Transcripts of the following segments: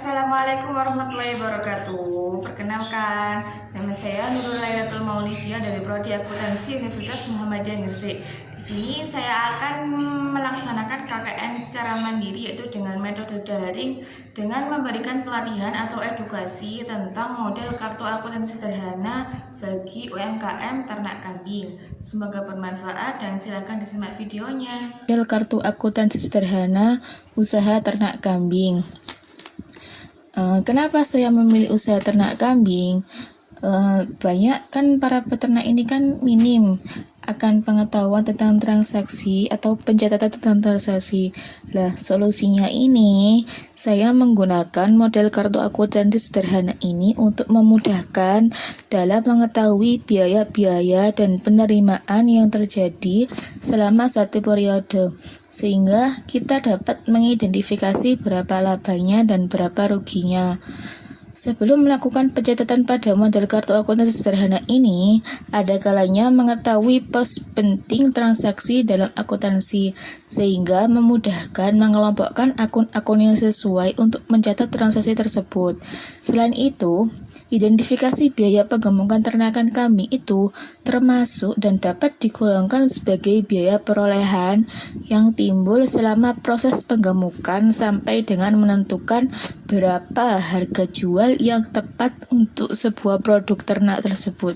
Assalamualaikum warahmatullahi wabarakatuh. Perkenalkan, nama saya Nurul Lailatul Maulidia dari Prodi Akuntansi Universitas Muhammadiyah Gresik. Di sini saya akan melaksanakan KKN secara mandiri, yaitu dengan metode daring dengan memberikan pelatihan atau edukasi tentang model kartu akuntansi sederhana bagi UMKM ternak kambing. Semoga bermanfaat dan silakan disimak videonya. Model kartu akuntansi sederhana usaha ternak kambing. Kenapa saya memilih usaha ternak kambing? Banyak kan para peternak ini kan minim akan pengetahuan tentang transaksi atau pencatatan tentang transaksi. Lah, solusinya ini saya menggunakan model kartu akuntansi sederhana ini untuk memudahkan dalam mengetahui biaya-biaya dan penerimaan yang terjadi selama satu periode, sehingga kita dapat mengidentifikasi berapa labanya dan berapa ruginya. Sebelum melakukan pencatatan pada model kartu akuntansi sederhana ini, ada kalanya mengetahui pos penting transaksi dalam akuntansi, sehingga memudahkan mengelompokkan akun-akun yang sesuai untuk mencatat transaksi tersebut. Selain itu, identifikasi biaya penggemukan ternakan kami itu termasuk dan dapat digolongkan sebagai biaya perolehan yang timbul selama proses penggemukan sampai dengan menentukan berapa harga jual yang tepat untuk sebuah produk ternak tersebut.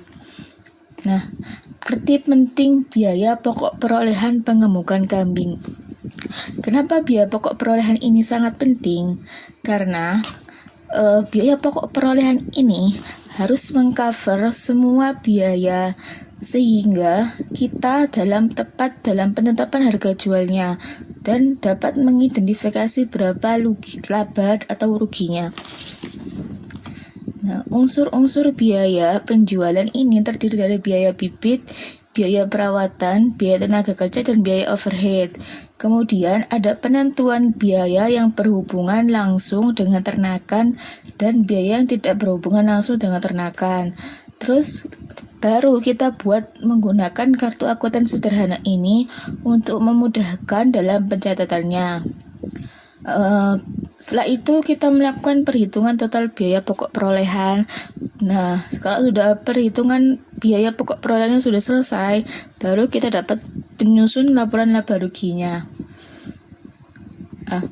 Nah, arti penting biaya pokok perolehan penggemukan kambing. Kenapa biaya pokok perolehan ini sangat penting? Karena biaya pokok perolehan ini harus mengcover semua biaya, sehingga kita tepat dalam penetapan harga jualnya dan dapat mengidentifikasi berapa laba atau ruginya. Nah, unsur-unsur biaya penjualan ini terdiri dari biaya bibit, biaya perawatan, biaya tenaga kerja, dan biaya overhead. Kemudian ada penentuan biaya yang berhubungan langsung dengan ternakan dan biaya yang tidak berhubungan langsung dengan ternakan. Terus baru kita buat menggunakan kartu akuntansi sederhana ini untuk memudahkan dalam pencatatannya. Setelah itu kita melakukan perhitungan total biaya pokok perolehan. Nah, kalau sudah perhitungan biaya pokok perolehannya sudah selesai, baru kita dapat menyusun laporan laba ruginya.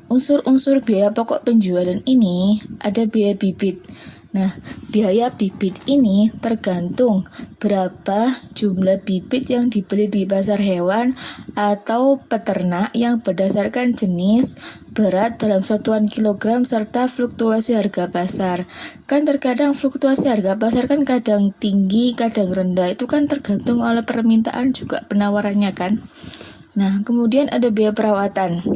Unsur-unsur biaya pokok penjualan ini ada biaya bibit. Nah, biaya bibit ini tergantung berapa jumlah bibit yang dibeli di pasar hewan atau peternak yang berdasarkan jenis, berat dalam satuan kilogram, serta fluktuasi harga pasar. Kan terkadang fluktuasi harga pasar kan kadang tinggi, kadang rendah. Itu kan tergantung oleh permintaan juga penawarannya kan. Nah, kemudian ada biaya perawatan.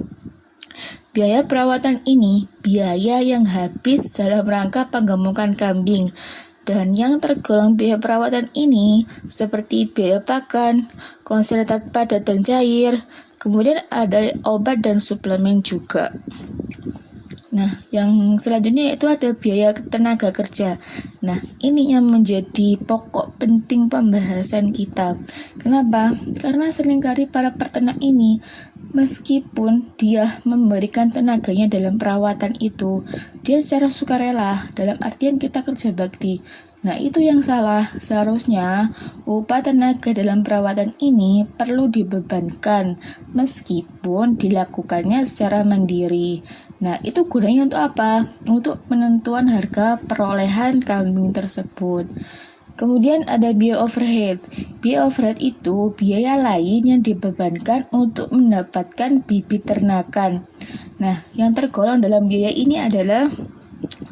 Biaya perawatan ini biaya yang habis dalam rangka penggemukan kambing, dan yang tergolong biaya perawatan ini seperti biaya pakan, konsentrat padat dan cair, kemudian ada obat dan suplemen juga. Nah, yang selanjutnya itu ada biaya tenaga kerja. Nah, ini yang menjadi pokok penting pembahasan kita. Kenapa? Karena seringkali para peternak ini, meskipun dia memberikan tenaganya dalam perawatan itu, dia secara sukarela, dalam artian kita kerja bakti. Nah, itu yang salah. Seharusnya upah tenaga dalam perawatan ini perlu dibebankan meskipun dilakukannya secara mandiri. Nah, itu gunanya untuk apa? Untuk penentuan harga perolehan kambing tersebut. Kemudian ada biaya overhead. Biaya overhead itu biaya lain yang dibebankan untuk mendapatkan bibit ternakan. Nah, yang tergolong dalam biaya ini adalah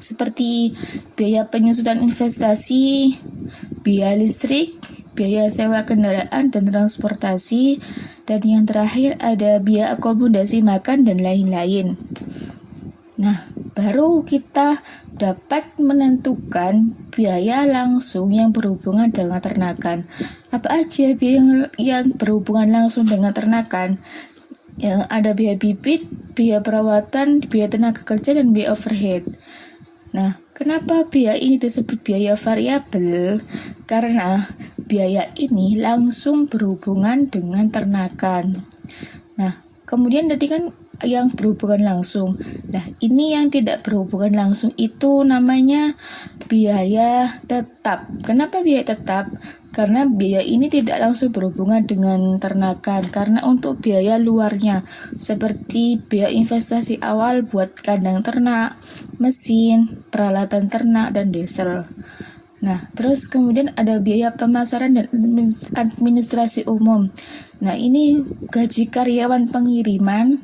seperti biaya penyusutan investasi, biaya listrik, biaya sewa kendaraan dan transportasi, dan yang terakhir ada biaya akomodasi makan dan lain-lain. Nah, baru kita dapat menentukan biaya langsung yang berhubungan dengan ternakan. Apa aja biaya yang berhubungan langsung dengan ternakan? Yang ada biaya bibit, biaya perawatan, biaya tenaga kerja, dan biaya overhead. Nah, kenapa biaya ini disebut biaya variabel? Karena biaya ini langsung berhubungan dengan ternakan. Nah, kemudian tadi kan yang berhubungan langsung. Nah, ini yang tidak berhubungan langsung itu namanya biaya tetap. Kenapa biaya tetap? Karena biaya ini tidak langsung berhubungan dengan ternakan. Karena untuk biaya luarnya seperti biaya investasi awal buat kandang ternak, mesin, peralatan ternak, dan diesel. Nah, terus kemudian ada biaya pemasaran dan administrasi umum. Nah, ini gaji karyawan pengiriman.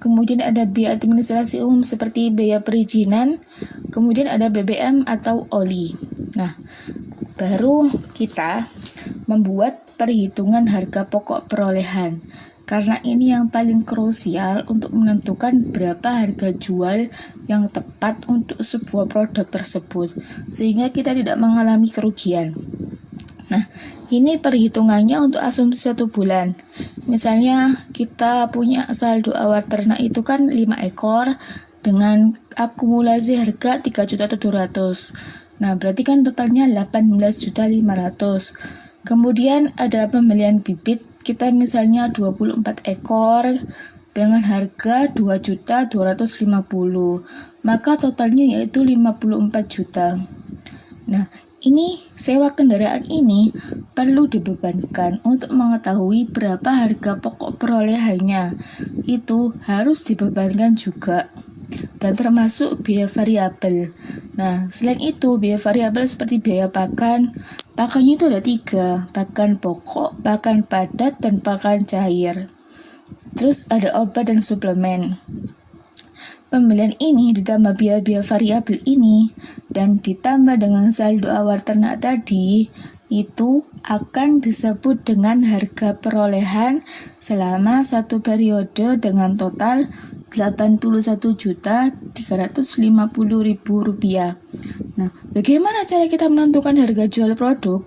Kemudian ada biaya administrasi umum seperti biaya perizinan. Kemudian ada BBM atau oli. Nah, baru kita membuat perhitungan harga pokok perolehan. Karena ini yang paling krusial untuk menentukan berapa harga jual yang tepat untuk sebuah produk tersebut, sehingga kita tidak mengalami kerugian. Nah, ini perhitungannya untuk asumsi 1 bulan. Misalnya kita punya saldo awal ternak itu kan 5 ekor dengan akumulasi harga 3.700.000. Nah, berarti kan totalnya 18.500.000. Kemudian ada pembelian bibit, kita misalnya 24 ekor dengan harga 2.250.000, maka totalnya yaitu 54 juta. Nah, ini sewa kendaraan ini perlu dibebankan untuk mengetahui berapa harga pokok perolehannya. Itu harus dibebankan juga. Dan termasuk biaya variabel. Nah, selain itu biaya variabel seperti biaya pakan. Pakannya itu ada 3, pakan pokok, pakan padat, dan pakan cair. Terus ada obat dan suplemen. Pembelian ini ditambah biaya-biaya variabel ini dan ditambah dengan saldo awal ternak tadi, itu akan disebut dengan harga perolehan selama satu periode dengan total Rp81.350.000. Nah, bagaimana cara kita menentukan harga jual produk?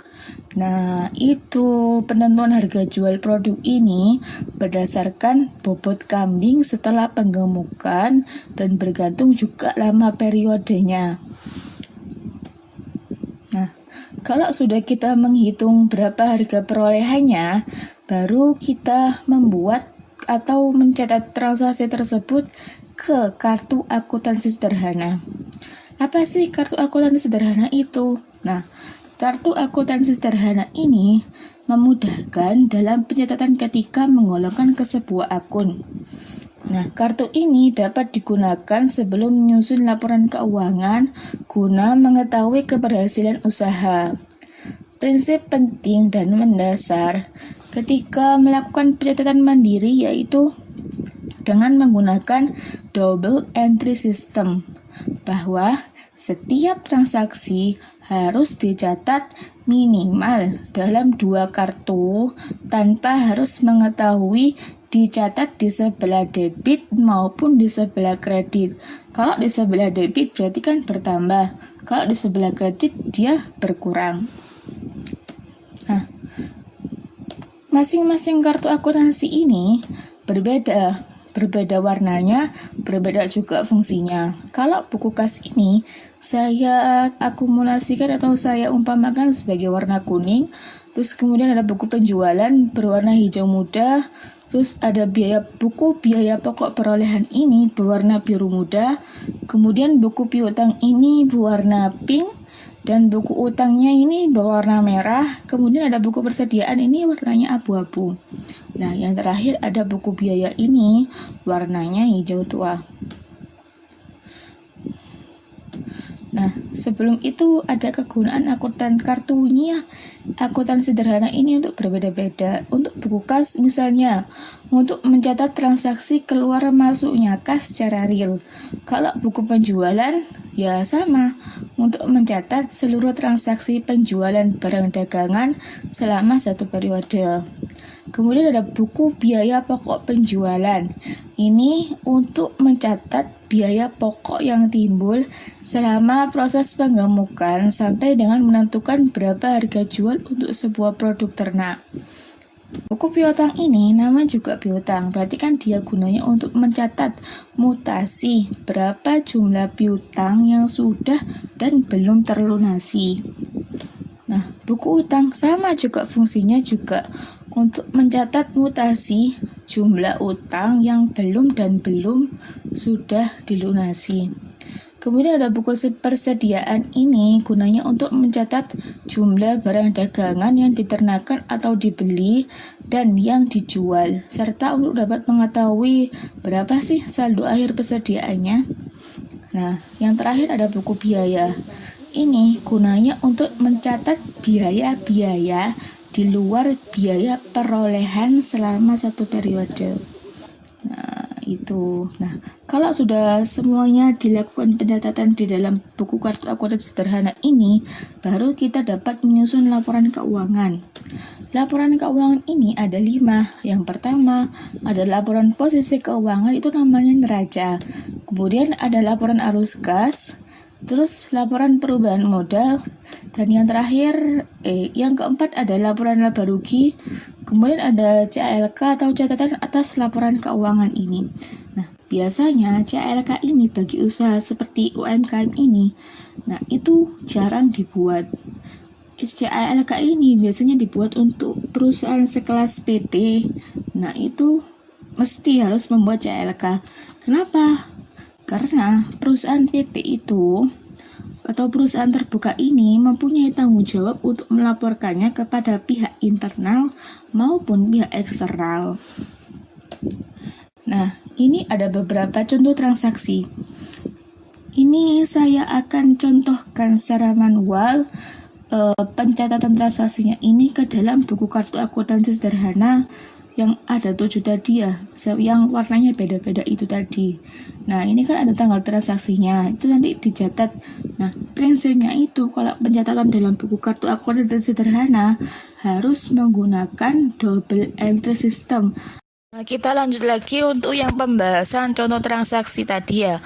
Nah, itu penentuan harga jual produk ini berdasarkan bobot kambing setelah penggemukan dan bergantung juga lama periodenya. Nah, kalau sudah kita menghitung berapa harga perolehannya, baru kita membuat atau mencatat transaksi tersebut ke kartu akuntansi sederhana. Apa sih kartu akuntansi sederhana itu? Nah, kartu akuntansi sederhana ini memudahkan dalam pencatatan ketika menggolongkan ke sebuah akun. Nah, kartu ini dapat digunakan sebelum menyusun laporan keuangan guna mengetahui keberhasilan usaha. Prinsip penting dan mendasar ketika melakukan pencatatan mandiri yaitu dengan menggunakan double entry system, bahwa setiap transaksi harus dicatat minimal dalam 2 kartu tanpa harus mengetahui dicatat di sebelah debit maupun di sebelah kredit. Kalau di sebelah debit berarti kan bertambah, kalau di sebelah kredit dia berkurang. Nah, masing-masing kartu akuntansi ini berbeda warnanya, berbeda juga fungsinya. Kalau buku kas ini saya akumulasikan atau saya umpamakan sebagai warna kuning, terus kemudian ada buku penjualan berwarna hijau muda, terus ada biaya pokok perolehan ini berwarna biru muda, kemudian buku piutang ini berwarna pink, dan buku utangnya ini berwarna merah, kemudian ada buku persediaan ini warnanya abu-abu. Nah, yang terakhir ada buku biaya ini warnanya hijau tua. Nah, sebelum itu ada kegunaan kartunya akuntan sederhana ini untuk berbeda-beda. Untuk buku kas misalnya, untuk mencatat transaksi keluar masuknya kas secara real. Kalau buku penjualan, ya sama, untuk mencatat seluruh transaksi penjualan barang dagangan selama 1 periode. Kemudian ada buku biaya pokok penjualan. Ini untuk mencatat biaya pokok yang timbul selama proses penggemukan sampai dengan menentukan berapa harga jual untuk sebuah produk ternak. Buku piutang ini namanya juga piutang, berarti kan dia gunanya untuk mencatat mutasi berapa jumlah piutang yang sudah dan belum terlunasi. Nah, buku utang sama juga fungsinya juga untuk mencatat mutasi jumlah utang yang belum sudah dilunasi. Kemudian ada buku persediaan ini gunanya untuk mencatat jumlah barang dagangan yang diternakan atau dibeli dan yang dijual, serta untuk dapat mengetahui berapa sih saldo akhir persediaannya. Nah, yang terakhir ada buku biaya. Ini gunanya untuk mencatat biaya-biaya di luar biaya perolehan selama satu periode. Nah, kalau sudah semuanya dilakukan pencatatan di dalam buku kartu akuntansi sederhana ini, baru kita dapat menyusun laporan keuangan. Laporan keuangan ini ada 5. Yang pertama ada laporan posisi keuangan, itu namanya neraca. Kemudian ada laporan arus kas, terus laporan perubahan modal, dan yang terakhir yang keempat ada laporan laba rugi. Kemudian ada CLK atau catatan atas laporan keuangan ini. Nah, biasanya CLK ini bagi usaha seperti UMKM ini, nah itu jarang dibuat. CLK ini biasanya dibuat untuk perusahaan sekelas PT. Nah, itu mesti harus membuat CLK. Kenapa? Karena perusahaan PT itu atau perusahaan terbuka ini mempunyai tanggung jawab untuk melaporkannya kepada pihak internal maupun pihak eksternal. Nah, ini ada beberapa contoh transaksi. Ini saya akan contohkan secara manual pencatatan transaksinya ini ke dalam buku kartu akuntansi sederhana yang ada 7 tadi ya, yang warnanya beda-beda itu tadi. Nah, ini kan ada tanggal transaksinya, itu nanti dicatat. Nah, prinsipnya itu kalau pencatatan dalam buku kartu akuntansi sederhana harus menggunakan double entry system. Nah, kita lanjut lagi untuk yang pembahasan contoh transaksi tadi ya.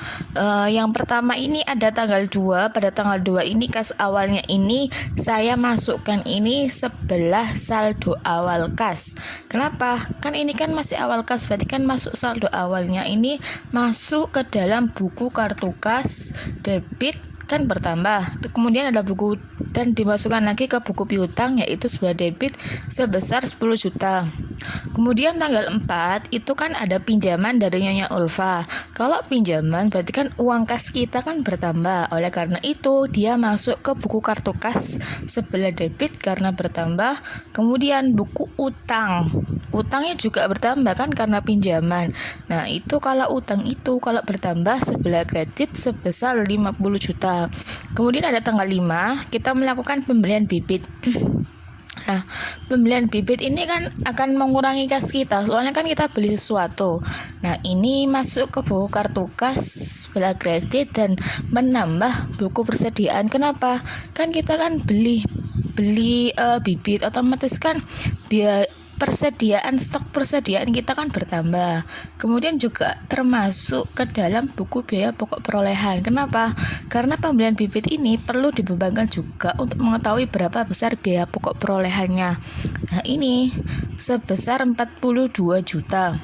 Yang pertama ini ada tanggal 2. Pada tanggal 2 ini kas awalnya ini saya masukkan ini sebelah saldo awal kas. Kenapa? Kan ini kan masih awal kas, berarti kan masuk saldo awalnya ini masuk ke dalam buku kartu kas debit kan bertambah. Kemudian ada buku dan dimasukkan lagi ke buku piutang yaitu sebelah debit sebesar 10 juta. Kemudian tanggal 4 itu kan ada pinjaman dari Nyonya Ulfa. Kalau pinjaman berarti kan uang kas kita kan bertambah. Oleh karena itu dia masuk ke buku kartu kas sebelah debit karena bertambah. Kemudian buku utang. Utangnya juga bertambah kan karena pinjaman. Nah, itu kalau utang itu kalau bertambah sebelah kredit sebesar 50 juta. Kemudian ada tanggal 5 kita melakukan pembelian bibit. Nah, pembelian bibit ini kan akan mengurangi kas kita, soalnya kan kita beli sesuatu. Nah, ini masuk ke buku kartu kas sebelah kredit dan menambah buku persediaan. Kenapa? Kan kita kan beli bibit, otomatis kan biaya stok persediaan kita kan bertambah. Kemudian juga termasuk ke dalam buku biaya pokok perolehan. Kenapa? Karena pembelian bibit ini perlu dibebankan juga untuk mengetahui berapa besar biaya pokok perolehannya. Nah, ini sebesar 42 juta.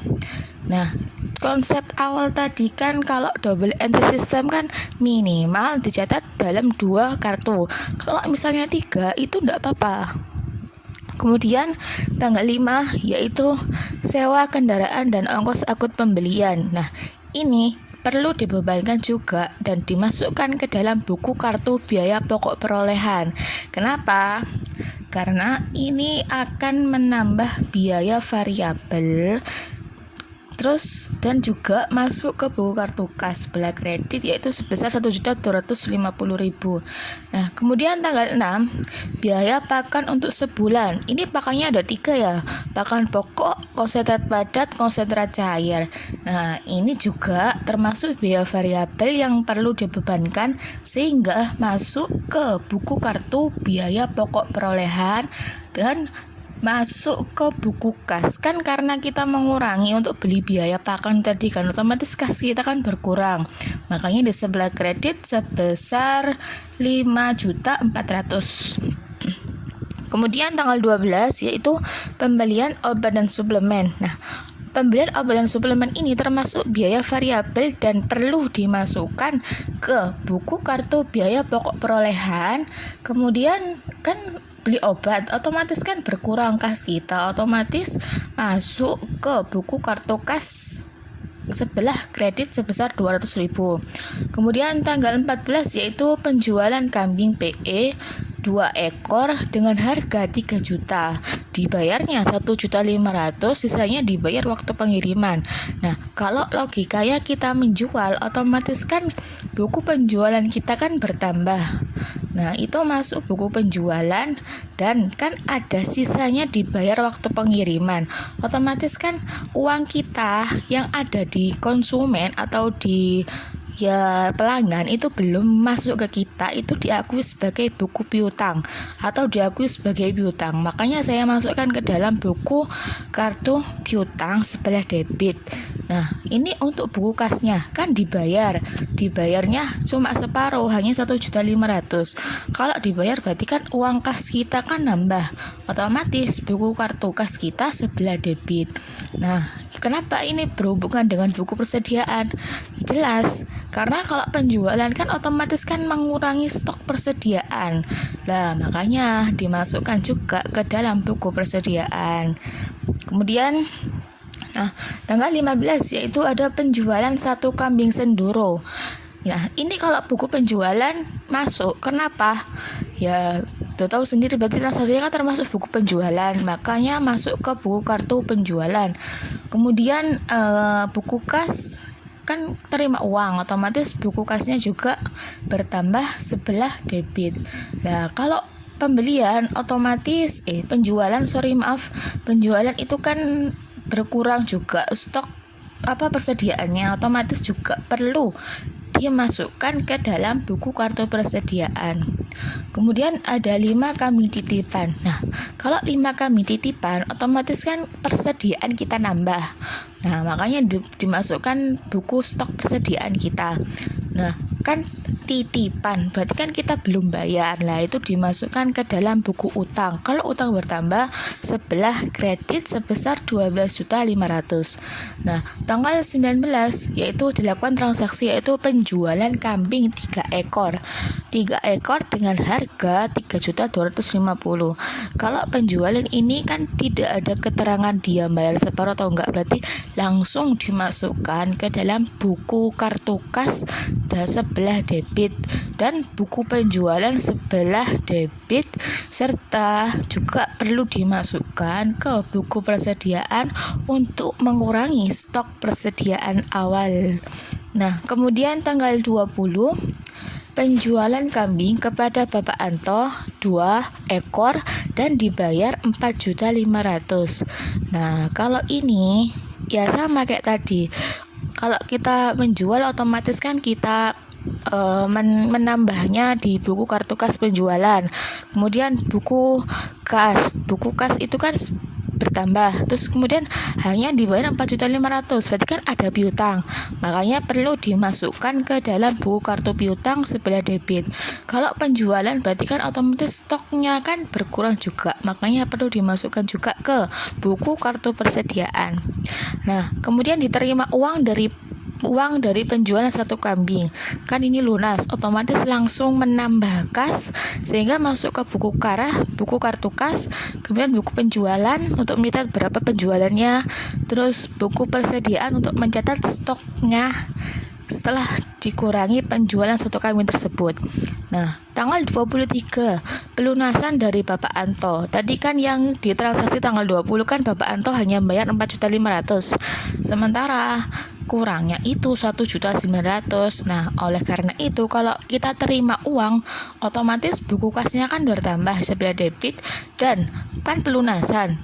Nah, konsep awal tadi kan kalau double entry system kan minimal dicatat dalam 2 kartu. Kalau misalnya 3 itu enggak apa-apa. Kemudian tanggal 5 yaitu sewa kendaraan dan ongkos angkut pembelian. Nah, ini perlu dibebankan juga dan dimasukkan ke dalam buku kartu biaya pokok perolehan. Kenapa? Karena ini akan menambah biaya variabel. Terus dan juga masuk ke buku kartu kas sebelah kredit yaitu sebesar 1.250.000. Nah, kemudian tanggal 6 biaya pakan untuk sebulan. Ini pakannya ada 3 ya. Pakan pokok, konsentrat padat, konsentrat cair. Nah, ini juga termasuk biaya variabel yang perlu dibebankan sehingga masuk ke buku kartu biaya pokok perolehan dan masuk ke buku kas. Kan karena kita mengurangi untuk beli biaya pakan tadi kan otomatis kas kita kan berkurang. Makanya di sebelah kredit sebesar 5.400.000. Kemudian tanggal 12 yaitu pembelian obat dan suplemen. Nah, pembelian obat dan suplemen ini termasuk biaya variabel dan perlu dimasukkan ke buku kartu biaya pokok perolehan. Kemudian kan beli obat, otomatis kan berkurang kas kita, otomatis masuk ke buku kartu kas sebelah kredit sebesar 200.000. Kemudian tanggal 14 yaitu penjualan kambing PE 2 ekor dengan harga 3 juta. Dibayarnya 1.500.000, sisanya dibayar waktu pengiriman. Nah, kalau logikanya kita menjual, otomatis kan buku penjualan kita kan bertambah. Nah, itu masuk buku penjualan dan kan ada sisanya dibayar waktu pengiriman. Otomatis kan uang kita yang ada di konsumen atau di pelanggan itu belum masuk ke kita, itu diakui sebagai buku piutang atau diakui sebagai piutang. Makanya saya masukkan ke dalam buku kartu piutang sebelah debit. Nah, ini untuk buku kasnya kan dibayarnya cuma separuh, hanya 1.500.000. Kalau dibayar berarti kan uang kas kita kan nambah, otomatis buku kartu kas kita sebelah debit. Nah, kenapa ini berhubungan dengan buku persediaan? Jelas, karena kalau penjualan kan otomatis kan mengurangi stok persediaan. Nah, makanya dimasukkan juga ke dalam buku persediaan. Kemudian tanggal 15 yaitu ada penjualan 1 kambing senduro. Nah, ini kalau buku penjualan masuk, kenapa? Ya, tahu sendiri berarti transaksinya kan termasuk buku penjualan, makanya masuk ke buku kartu penjualan. Kemudian buku kas kan terima uang, otomatis buku kasnya juga bertambah sebelah debit. Nah, kalau pembelian otomatis penjualan itu kan berkurang juga stok persediaannya, otomatis juga perlu dimasukkan ke dalam buku kartu persediaan. Kemudian ada 5 kambing titipan. Nah, kalau 5 kambing titipan otomatis kan persediaan kita nambah. Nah, makanya dimasukkan buku stok persediaan kita. Nah, kan titipan berarti kan kita belum bayar. Nah, itu dimasukkan ke dalam buku utang. Kalau utang bertambah sebelah kredit sebesar 12.500.000. Nah, tanggal 19 yaitu dilakukan transaksi yaitu penjualan kambing 3 ekor. 3 ekor dengan harga 3.250.000. Kalau penjualan ini kan tidak ada keterangan dia bayar separuh atau enggak, berarti langsung dimasukkan ke dalam buku kartu kas sebelah debit dan buku penjualan sebelah debit, serta juga perlu dimasukkan ke buku persediaan untuk mengurangi stok persediaan awal. Nah, kemudian tanggal 20 penjualan kambing kepada Bapak Anto 2 ekor dan dibayar 4.500.000. Nah, kalau ini ya sama kayak tadi. Kalau kita menjual otomatis kan kita menambahnya di buku kartu kas penjualan. Kemudian buku kas itu kan bertambah, terus kemudian hanya dibayar 4.500.000, berarti kan ada piutang, makanya perlu dimasukkan ke dalam buku kartu piutang sebelah debit. Kalau penjualan berarti kan otomatis stoknya kan berkurang juga, makanya perlu dimasukkan juga ke buku kartu persediaan. Nah, kemudian diterima uang dari penjualan 1 kambing, kan ini lunas, otomatis langsung menambah kas sehingga masuk ke buku kartu kas, kemudian buku penjualan untuk mencatat berapa penjualannya, terus buku persediaan untuk mencatat stoknya setelah dikurangi penjualan 1 kambing tersebut. Nah, tanggal 23 pelunasan dari Bapak Anto. Tadi kan yang ditransaksi tanggal 20 kan Bapak Anto hanya bayar 4.500.000. Sementara kurangnya itu 1.900.000. Nah, oleh karena itu kalau kita terima uang, otomatis buku kasnya kan bertambah sebelah debit dan kan pelunasan.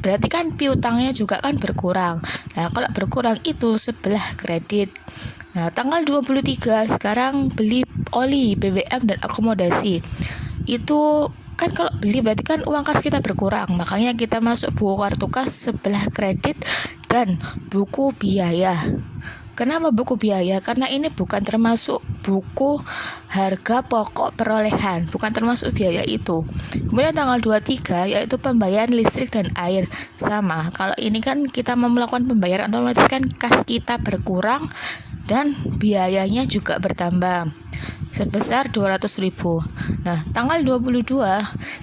Berarti kan piutangnya juga kan berkurang. Nah, kalau berkurang itu sebelah kredit. Nah, tanggal 23 sekarang beli oli, BBM dan akomodasi. Itu kan kalau beli berarti kan uang kas kita berkurang, makanya kita masuk buku kartu kas sebelah kredit dan buku biaya. Kenapa buku biaya? Karena ini bukan termasuk buku harga pokok perolehan, bukan termasuk biaya itu. Kemudian tanggal 23 yaitu pembayaran listrik dan air. Sama, kalau ini kan kita mau melakukan pembayaran otomatis kan kas kita berkurang dan biayanya juga bertambah. sebesar 200.000. Nah, tanggal 22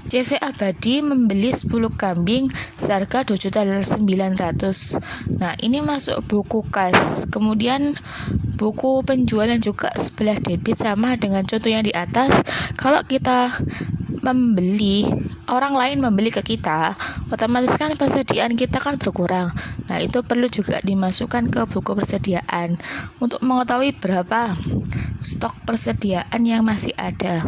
CV Abadi membeli 10 kambing seharga 2.900.000. Nah, ini masuk buku kas. Kemudian buku penjualan juga sebelah debit sama dengan contoh yang di atas. Kalau kita membeli, orang lain membeli ke kita, otomatis kan persediaan kita kan berkurang. Nah, itu perlu juga dimasukkan ke buku persediaan untuk mengetahui berapa stok persediaan yang masih ada.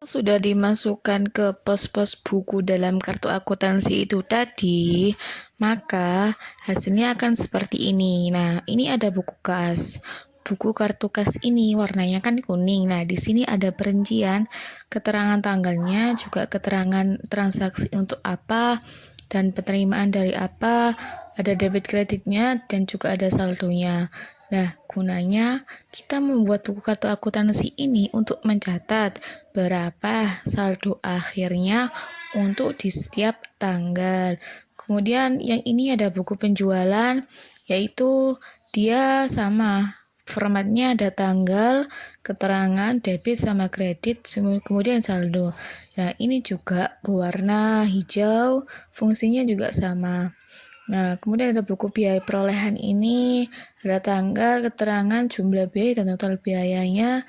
Sudah dimasukkan ke pos-pos buku dalam kartu akuntansi itu tadi, maka hasilnya akan seperti ini. Nah, ini ada buku kas. Buku kartu kas ini warnanya kan kuning. Nah, di sini ada perincian, keterangan tanggalnya, juga keterangan transaksi untuk apa, dan penerimaan dari apa, ada debit kreditnya, dan juga ada saldonya. Nah, gunanya kita membuat buku kartu akuntansi ini untuk mencatat berapa saldo akhirnya untuk di setiap tanggal. Kemudian yang ini ada buku penjualan, yaitu dia sama formatnya ada tanggal, keterangan, debit sama kredit, kemudian saldo. Nah, ini juga berwarna hijau, fungsinya juga sama. Nah, kemudian ada buku biaya perolehan ini, ada tanggal, keterangan, jumlah biaya, dan total biayanya.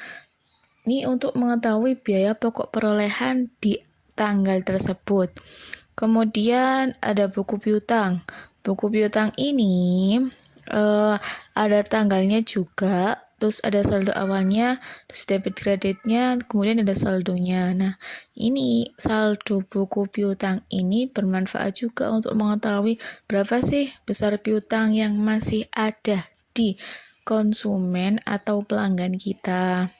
Ini untuk mengetahui biaya pokok perolehan di tanggal tersebut. Kemudian ada buku piutang. Buku piutang ini ada tanggalnya juga, terus ada saldo awalnya, terus debit kreditnya, kemudian ada saldonya. Nah, ini saldo buku piutang ini bermanfaat juga untuk mengetahui berapa sih besar piutang yang masih ada di konsumen atau pelanggan kita.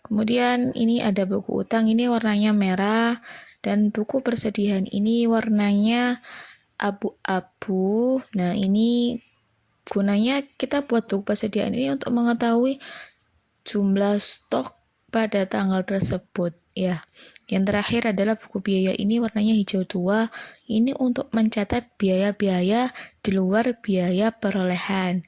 Kemudian ini ada buku utang, ini warnanya merah, dan buku persediaan ini warnanya abu-abu. Nah, ini gunanya kita buat buku persediaan ini untuk mengetahui jumlah stok pada tanggal tersebut ya. Yang terakhir adalah buku biaya, ini warnanya hijau tua. Ini untuk mencatat biaya-biaya di luar biaya perolehan.